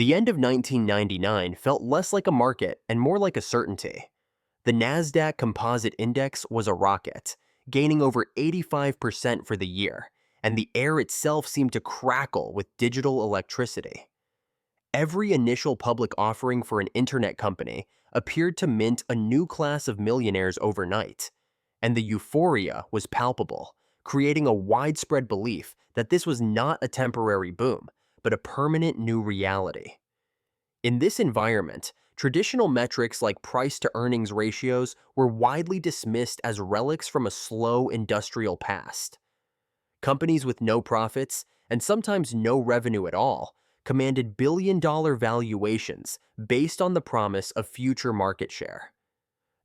The end of 1999 felt less like a market and more like a certainty. The NASDAQ Composite Index was a rocket, gaining over 85% for the year, and the air itself seemed to crackle with digital electricity. Every initial public offering for an internet company appeared to mint a new class of millionaires overnight, and the euphoria was palpable, creating a widespread belief that this was not a temporary boom, but a permanent new reality. In this environment, traditional metrics like price-to-earnings ratios were widely dismissed as relics from a slow industrial past. Companies with no profits, and sometimes no revenue at all, commanded billion-dollar valuations based on the promise of future market share.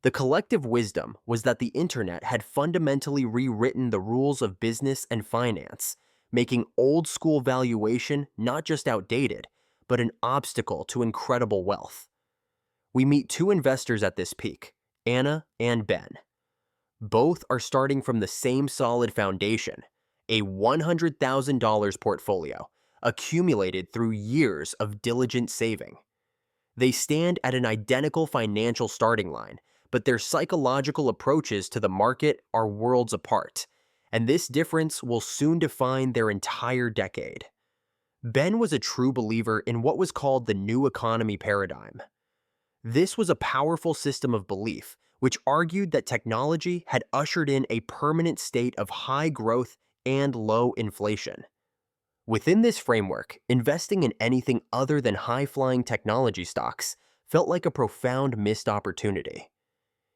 The collective wisdom was that the internet had fundamentally rewritten the rules of business and finance, making old-school valuation not just outdated, but an obstacle to incredible wealth. We meet two investors at this peak, Anna and Ben. Both are starting from the same solid foundation, a $100,000 portfolio accumulated through years of diligent saving. They stand at an identical financial starting line, but their psychological approaches to the market are worlds apart, and this difference will soon define their entire decade. Ben was a true believer in what was called the new economy paradigm. This was a powerful system of belief which argued that technology had ushered in a permanent state of high growth and low inflation. Within this framework, investing in anything other than high-flying technology stocks felt like a profound missed opportunity.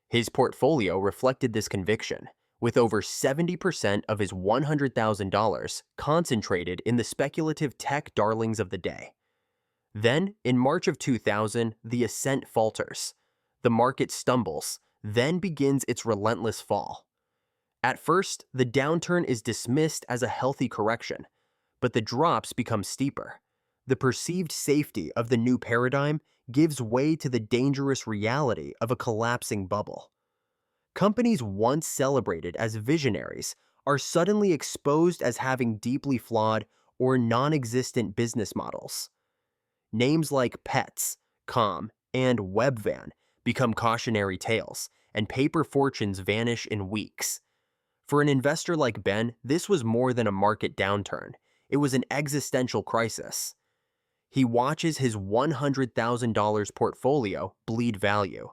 His portfolio reflected this conviction, with over 70% of his $100,000 concentrated in the speculative tech darlings of the day. Then, in March of 2000, the ascent falters. The market stumbles, then begins its relentless fall. At first, the downturn is dismissed as a healthy correction, but the drops become steeper. The perceived safety of the new paradigm gives way to the dangerous reality of a collapsing bubble. Companies once celebrated as visionaries are suddenly exposed as having deeply flawed or non-existent business models. Names like Pets, Calm, and Webvan become cautionary tales, and paper fortunes vanish in weeks. For an investor like Ben, this was more than a market downturn. It was an existential crisis. He watches his $100,000 portfolio bleed value.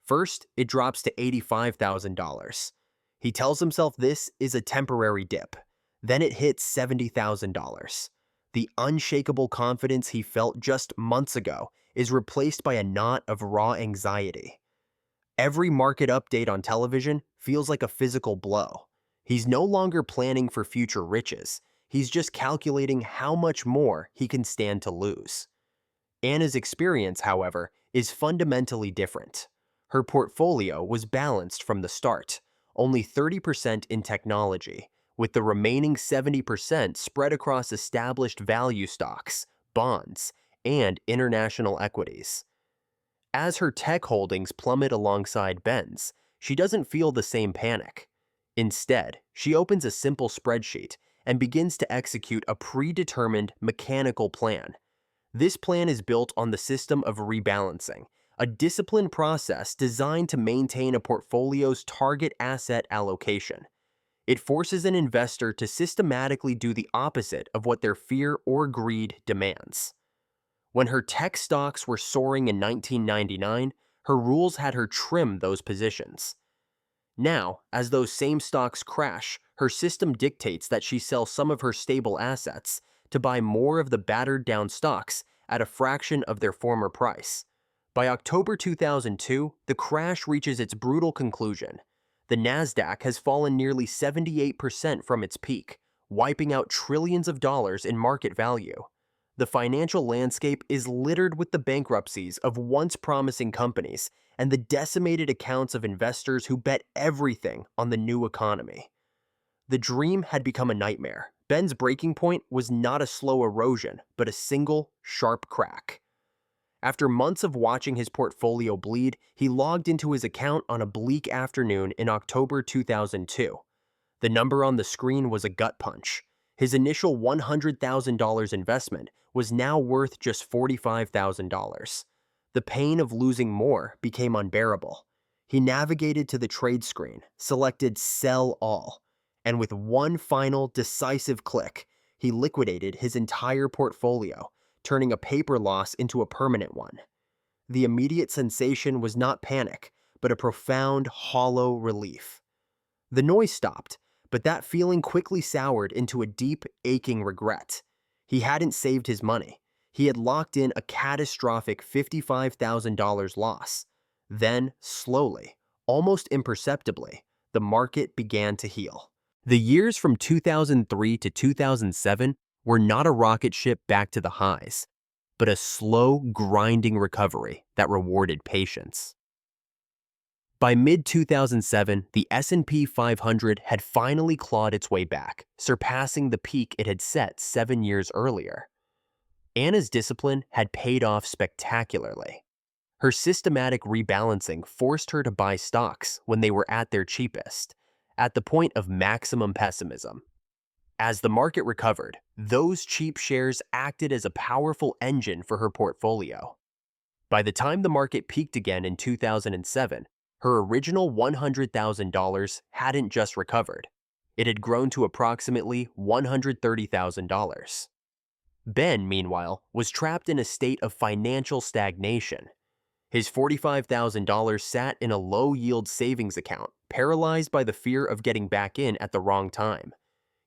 First, it drops to $85,000. He tells himself this is a temporary dip. Then it hits $70,000. The unshakable confidence he felt just months ago is replaced by a knot of raw anxiety. Every market update on television feels like a physical blow. He's no longer planning for future riches. He's just calculating how much more he can stand to lose. Anna's experience, however, is fundamentally different. Her portfolio was balanced from the start, only 30% in technology, with the remaining 70% spread across established value stocks, bonds, and international equities. As her tech holdings plummet alongside Ben's, she doesn't feel the same panic. Instead, she opens a simple spreadsheet and begins to execute a predetermined mechanical plan. This plan is built on the system of rebalancing, a disciplined process designed to maintain a portfolio's target asset allocation. It forces an investor to systematically do the opposite of what their fear or greed demands. When her tech stocks were soaring in 1999, her rules had her trim those positions. Now, as those same stocks crash, her system dictates that she sell some of her stable assets to buy more of the battered-down stocks at a fraction of their former price. By October 2002, the crash reaches its brutal conclusion. The NASDAQ has fallen nearly 78% from its peak, wiping out trillions of dollars in market value. The financial landscape is littered with the bankruptcies of once promising companies and the decimated accounts of investors who bet everything on the new economy. The dream had become a nightmare. Ben's breaking point was not a slow erosion, but a single, sharp crack. After months of watching his portfolio bleed, he logged into his account on a bleak afternoon in October 2002. The number on the screen was a gut punch. His initial $100,000 investment was now worth just $45,000. The pain of losing more became unbearable. He navigated to the trade screen, selected Sell All, and with one final decisive click, he liquidated his entire portfolio, turning a paper loss into a permanent one. The immediate sensation was not panic, but a profound, hollow relief. The noise stopped, but that feeling quickly soured into a deep, aching regret. He hadn't saved his money. He had locked in a catastrophic $55,000 loss. Then, slowly, almost imperceptibly, the market began to heal. The years from 2003 to 2007 were not a rocket ship back to the highs, but a slow, grinding recovery that rewarded patience. By mid-2007, the S&P 500 had finally clawed its way back, surpassing the peak it had set 7 years earlier. Anna's discipline had paid off spectacularly. Her systematic rebalancing forced her to buy stocks when they were at their cheapest, at the point of maximum pessimism. As the market recovered, those cheap shares acted as a powerful engine for her portfolio. By the time the market peaked again in 2007, her original $100,000 hadn't just recovered. It had grown to approximately $130,000. Ben, meanwhile, was trapped in a state of financial stagnation. His $45,000 sat in a low-yield savings account, paralyzed by the fear of getting back in at the wrong time.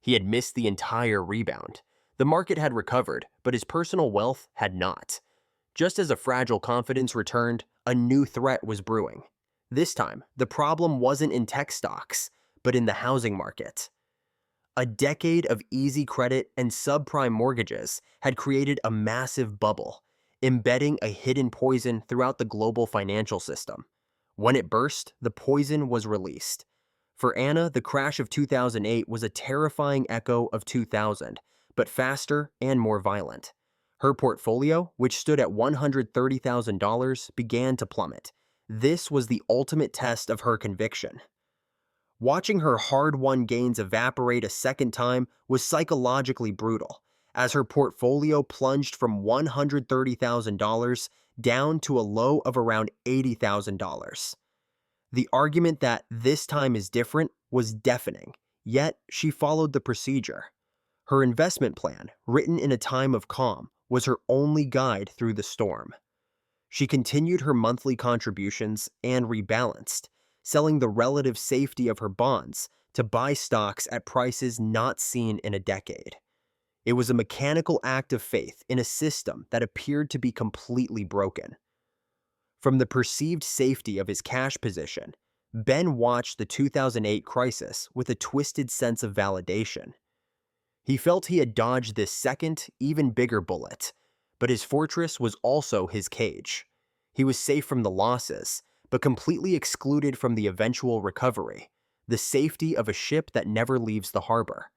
He had missed the entire rebound. The market had recovered, but his personal wealth had not. Just as a fragile confidence returned, a new threat was brewing. This time, the problem wasn't in tech stocks, but in the housing market. A decade of easy credit and subprime mortgages had created a massive bubble, embedding a hidden poison throughout the global financial system. When it burst, the poison was released. For Anna, the crash of 2008 was a terrifying echo of 2000, but faster and more violent. Her portfolio, which stood at $130,000, began to plummet. This was the ultimate test of her conviction. Watching her hard-won gains evaporate a second time was psychologically brutal, as her portfolio plunged from $130,000 down to a low of around $80,000. The argument that this time is different was deafening, yet she followed the procedure. Her investment plan, written in a time of calm, was her only guide through the storm. She continued her monthly contributions and rebalanced, selling the relative safety of her bonds to buy stocks at prices not seen in a decade. It was a mechanical act of faith in a system that appeared to be completely broken. From the perceived safety of his cash position, Ben watched the 2008 crisis with a twisted sense of validation. He felt he had dodged this second, even bigger bullet, but his fortress was also his cage. He was safe from the losses, but completely excluded from the eventual recovery, the safety of a ship that never leaves the harbor.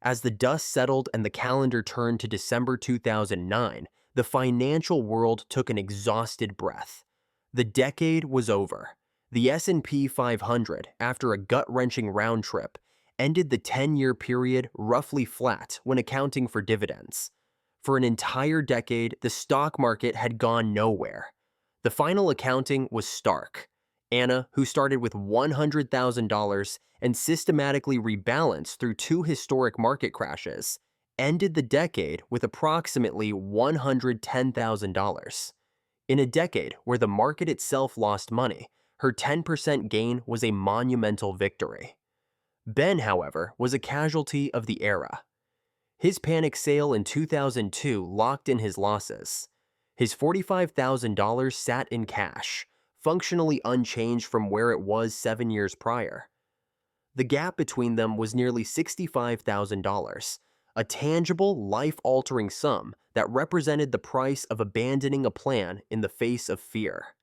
As the dust settled and the calendar turned to December 2009, the financial world took an exhausted breath. The decade was over. The S&P 500, after a gut-wrenching round trip, ended the 10-year period roughly flat when accounting for dividends. For an entire decade, the stock market had gone nowhere. The final accounting was stark. Anna, who started with $100,000 and systematically rebalanced through 2 historic market crashes, ended the decade with approximately $110,000. In a decade where the market itself lost money, her 10% gain was a monumental victory. Ben, however, was a casualty of the era. His panic sale in 2002 locked in his losses. His $45,000 sat in cash, functionally unchanged from where it was 7 years prior. The gap between them was nearly $65,000, a tangible, life-altering sum that represented the price of abandoning a plan in the face of fear.